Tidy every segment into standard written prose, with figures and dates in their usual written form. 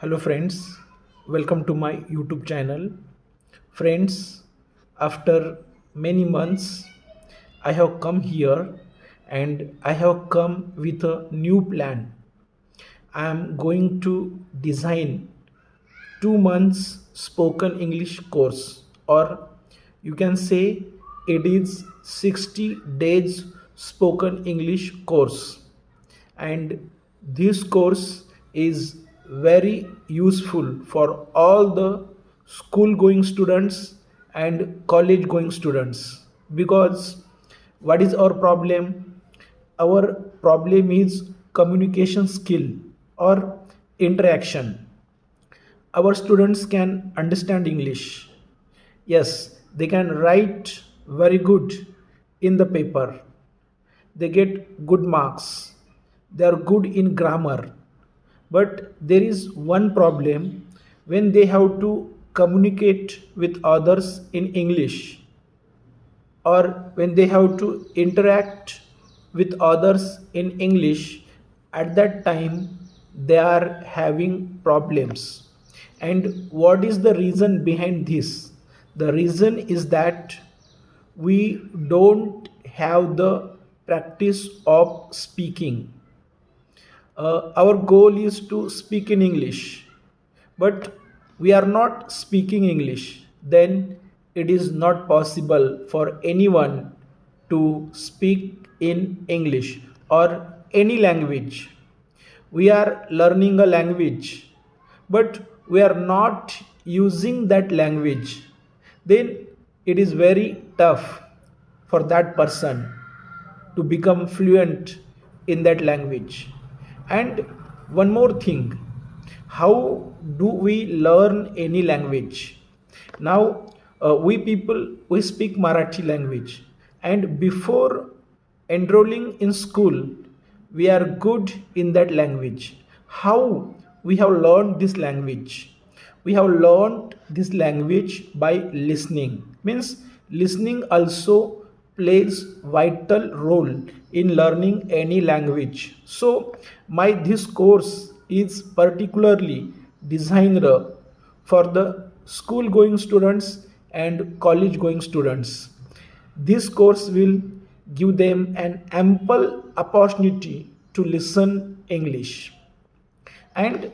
Hello friends, welcome to my YouTube channel. Friends, after many months, I have come here and I have come with a new plan. I am going to design 2 months spoken English course, or you can say it is 60 days spoken English course. And this course is very useful for all the school going students and college going students, because what is our problem? Our problem is communication skill or interaction. Our students can understand English. Yes, they can write very good in the paper. They get good marks. They are good in grammar. But there is one problem: when they have to communicate with others in English, or when they have to interact with others in English, at that time they are having problems. And what is the reason behind this? The reason is that we don't have the practice of speaking. Our goal is to speak in English, but we are not speaking English. Then it is not possible for anyone to speak in English or any language. We are learning a language, but we are not using that language. Then it is very tough for that person to become fluent in that language. And one more thing: how do we learn any language? Now, we people, we speak Marathi language, and before enrolling in school, we are good in that language. How we have learned this language? We have learned this language by listening. Means listening also plays vital role in learning any language. So my this course is particularly designed for the school going students and college going students. This course will give them an ample opportunity to listen English. And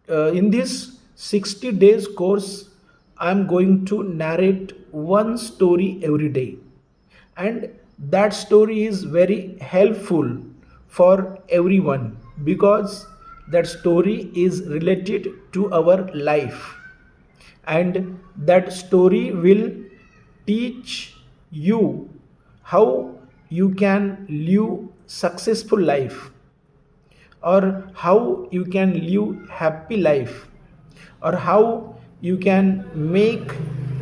in this 60 days course, I am going to narrate one story every day. And that story is very helpful for everyone, because that story is related to our life, and that story will teach you how you can live successful life, or how you can live happy life, or how you can make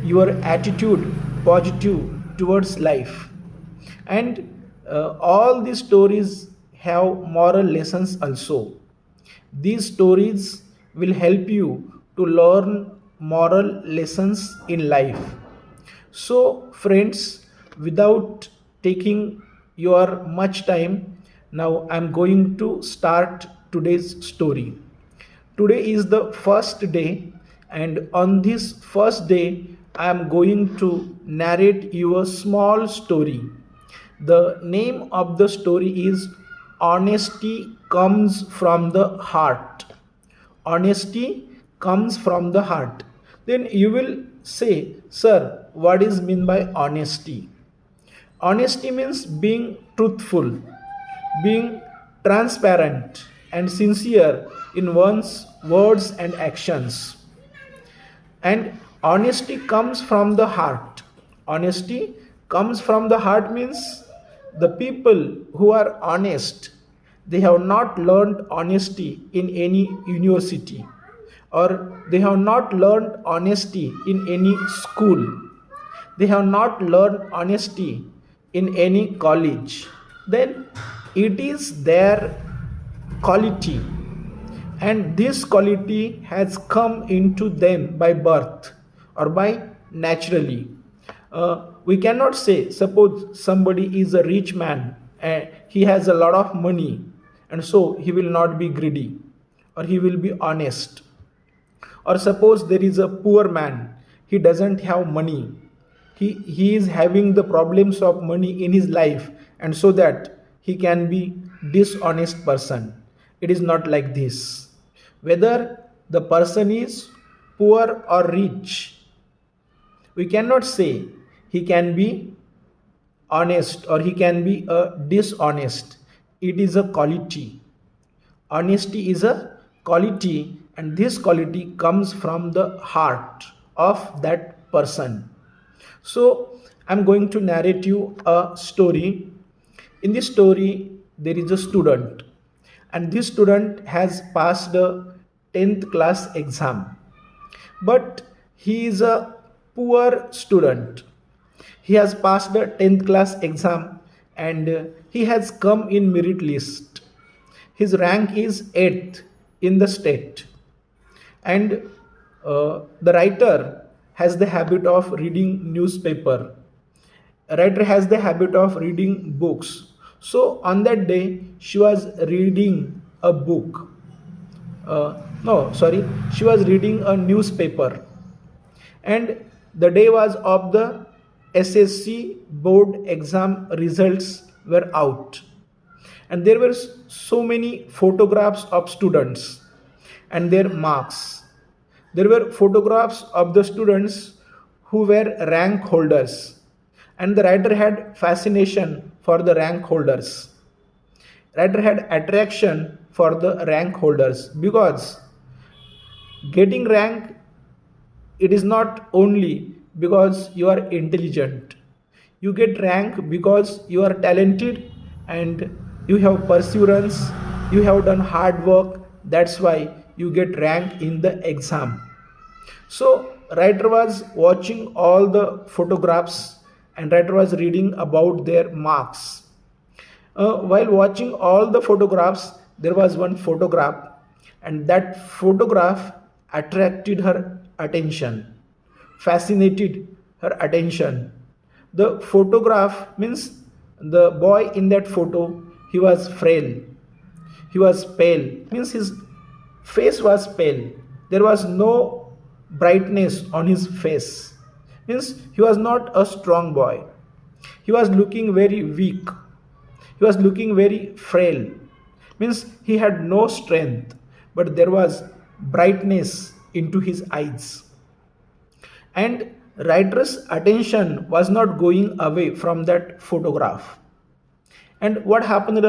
your attitude positive towards life. And all these stories have moral lessons also. These stories will help you to learn moral lessons in life. So, friends, without taking your much time, now I'm going to start today's story. Today is the first day, and on this first day, I am going to narrate you a small story. The name of the story is Honesty Comes from the Heart. Honesty comes from the heart. Then you will say, "Sir, what is mean by honesty?" Honesty means being truthful, being transparent and sincere in one's words and actions. And honesty comes from the heart. Honesty comes from the heart means the people who are honest, they have not learned honesty in any university, or they have not learned honesty in any school. They have not learned honesty in any college. Then it is their quality, and this quality has come into them by birth or by naturally. We cannot say, suppose somebody is a rich man and he has a lot of money, and so he will not be greedy, or he will be honest. Or suppose there is a poor man, he doesn't have money. He is having the problems of money in his life, and so that he can be dishonest person. It is not like this. Whether the person is poor or rich, we cannot say he can be honest or he can be a dishonest. It is a quality. Honesty is a quality, and this quality comes from the heart of that person. So, I'm going to narrate you a story. In this story, there is a student, and this student has passed the 10th class exam, but he is a poor student. He has passed the 10th class exam, and he has come in merit list. His rank is 8th in the state, and the writer has the habit of reading newspaper. A writer has the habit of reading books. So on that day she was reading a book. No, sorry, she was reading a newspaper, and the day was of the SSC board exam results were out, and there were so many photographs of students and their marks. There were photographs of the students who were rank holders, and the writer had fascination for the rank holders. Writer had attraction for the rank holders because getting rank, it is not only because you are intelligent. You get rank because you are talented and you have perseverance, you have done hard work. That's why you get rank in the exam. So writer was watching all the photographs, and writer was reading about their marks. While watching all the photographs, there was one photograph, and that photograph attracted her attention, fascinated her attention. The photograph means the boy in that photo, he was frail, he was pale, means his face was pale. There was no brightness on his face, means he was not a strong boy. He was looking very weak, he was looking very frail, means he had no strength, but there was brightness into his eyes. And writer's attention was not going away from that photograph. And what happened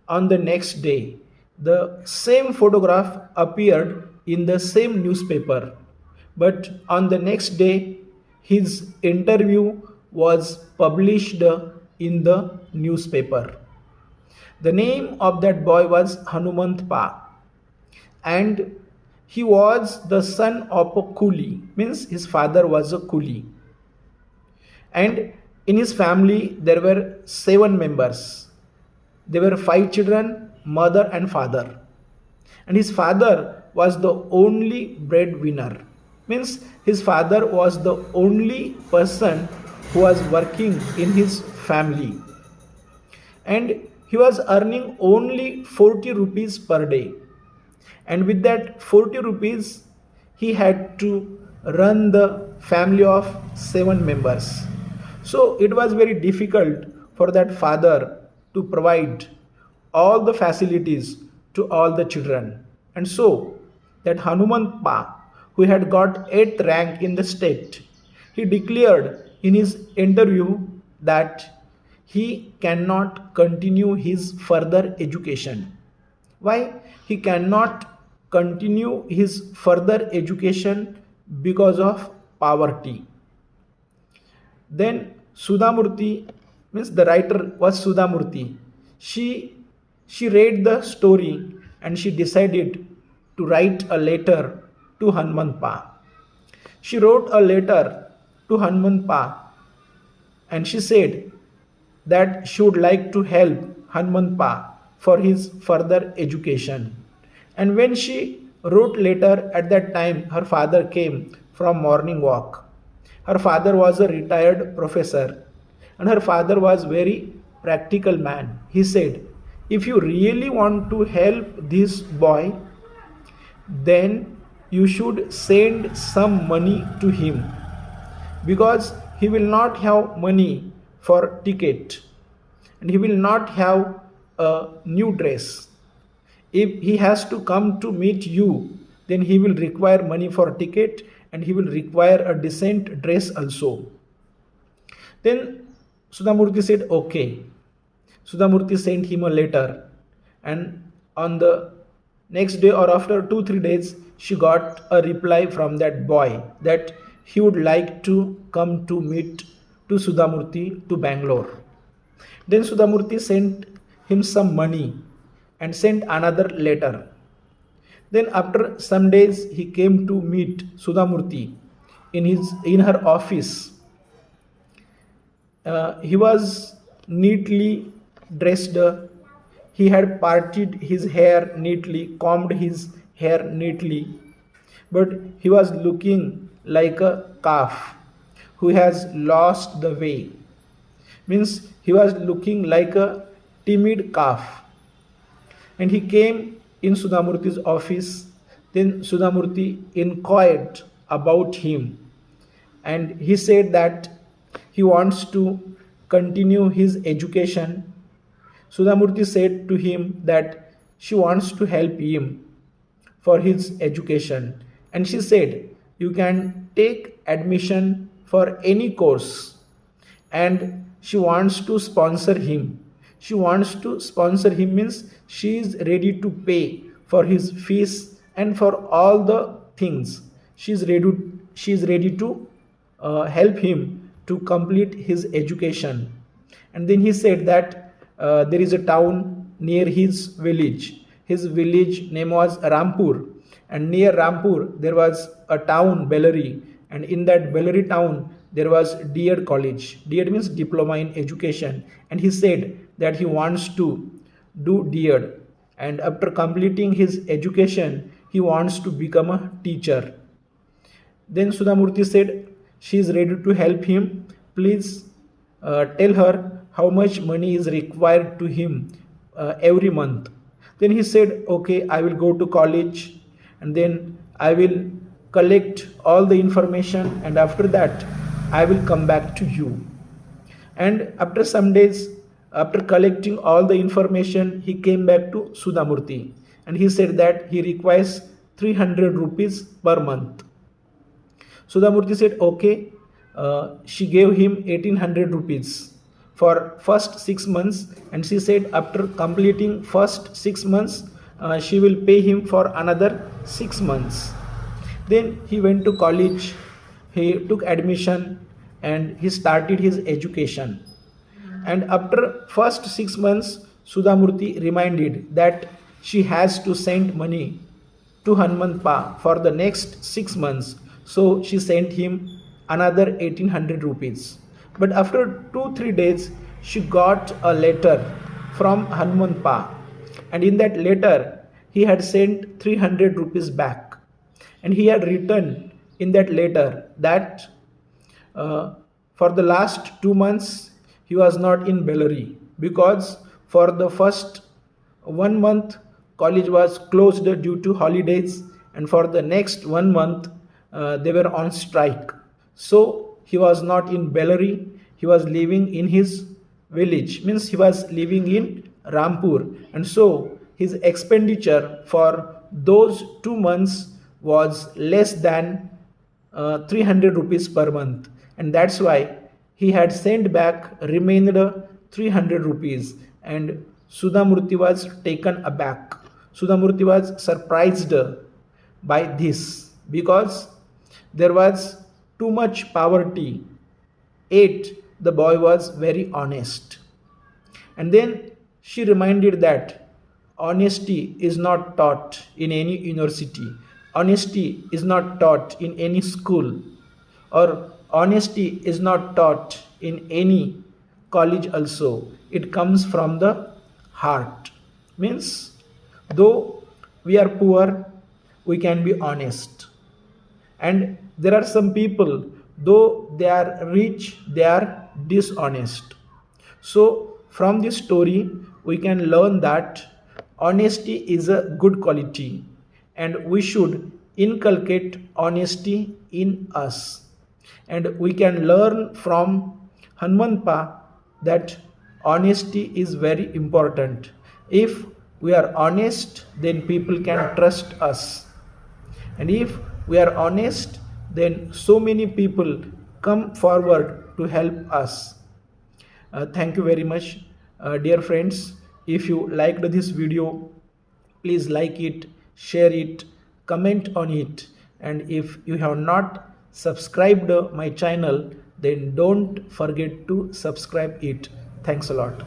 on the next day? The same photograph appeared in the same newspaper, but on the next day his interview was published in the newspaper. The name of that boy was Hanumantpa, and he was the son of a coolie, means his father was a coolie. And in his family there were 7 members. There were 5 children, mother and father. And his father was the only breadwinner, means his father was the only person who was working in his family. And he was earning only 40 rupees per day. And with that 40 rupees, he had to run the family of 7 members. So it was very difficult for that father to provide all the facilities to all the children. And so that Hanumantpa, who had got 8th rank in the state, he declared in his interview that he cannot continue his further education. Why? He cannot continue his further education because of poverty. Then Sudhamurti, means the writer was Sudhamurti. She read the story and she decided to write a letter to Hanumantpa. She wrote a letter to Hanumantpa, and she said that she would like to help Hanumantpa for his further education. And when she wrote letter, at that time her father came from morning walk. Her father was a retired professor, and her father was very practical man. He said, if you really want to help this boy, then you should send some money to him, because he will not have money for ticket and he will not have a new dress. If he has to come to meet you, then he will require money for ticket and he will require a decent dress also. Then Sudhamurti said, okay. Sudhamurti sent him a letter, and on the next day or after 2-3 days, she got a reply from that boy that he would like to come to meet to Sudhamurti to Bangalore. Then Sudhamurti sent him some money and sent another letter. Then after some days he came to meet Sudhamurti in her office. He was neatly dressed. He had parted his hair neatly, combed his hair neatly, but he was looking like a calf who has lost the way. Means he was looking like a timid calf. And he came in Sudhamurti's office. Then Sudhamurti inquired about him, and he said that he wants to continue his education. Sudhamurti said to him that she wants to help him for his education, and she said, you can take admission for any course, and she wants to sponsor him. She wants to sponsor him means she is ready to pay for his fees and for all the things. She is ready to help him to complete his education. And then he said that there is a town near his village. His village name was Rampur, and near Rampur there was a town Bellary, and in that Bellary town there was D.Ed college. D.Ed means diploma in education, and he said that he wants to do D.Ed, and after completing his education he wants to become a teacher. Then Sudhamurti said she is ready to help him. Please tell her how much money is required to him every month. Then he said, okay, I will go to college and then I will collect all the information, and after that I will come back to you. And after some days, after collecting all the information, he came back to Sudhamurti and he said that he requires 300 rupees per month. Sudhamurti said, okay. She gave him 1800 rupees for first 6 months, and she said after completing first 6 months, she will pay him for another 6 months. Then he went to college, he took admission and he started his education. And after first 6 months, Sudhamurti reminded that she has to send money to Hanmanpa for the next 6 months. So she sent him another 1800 rupees. But after 2-3 days, she got a letter from Hanmanpa, and in that letter he had sent 300 rupees back, and he had written in that letter that for the last 2 months he was not in Bellary, because for the first 1 month college was closed due to holidays, and for the next 1 month they were on strike. So he was not in Bellary, he was living in his village, means he was living in Rampur, and so his expenditure for those 2 months was less than 300 rupees per month, and that's why he had sent back remainder 300 rupees. And Sudhamurti was taken aback. Sudhamurti was surprised by this, because there was too much poverty, yet the boy was very honest. And then she reminded that honesty is not taught in any university, honesty is not taught in any school, or honesty is not taught in any college also. It comes from the heart. Means though we are poor, we can be honest. And there are some people, though they are rich, they are dishonest. So from this story we can learn that honesty is a good quality, and we should inculcate honesty in us. And we can learn from Hanmanpa that honesty is very important. If we are honest, then people can trust us. And if we are honest, then so many people come forward to help us. Thank you very much, dear friends. If you liked this video, please like it, share it, comment on it, and if you have not subscribed my channel, then don't forget to subscribe it. Thanks a lot.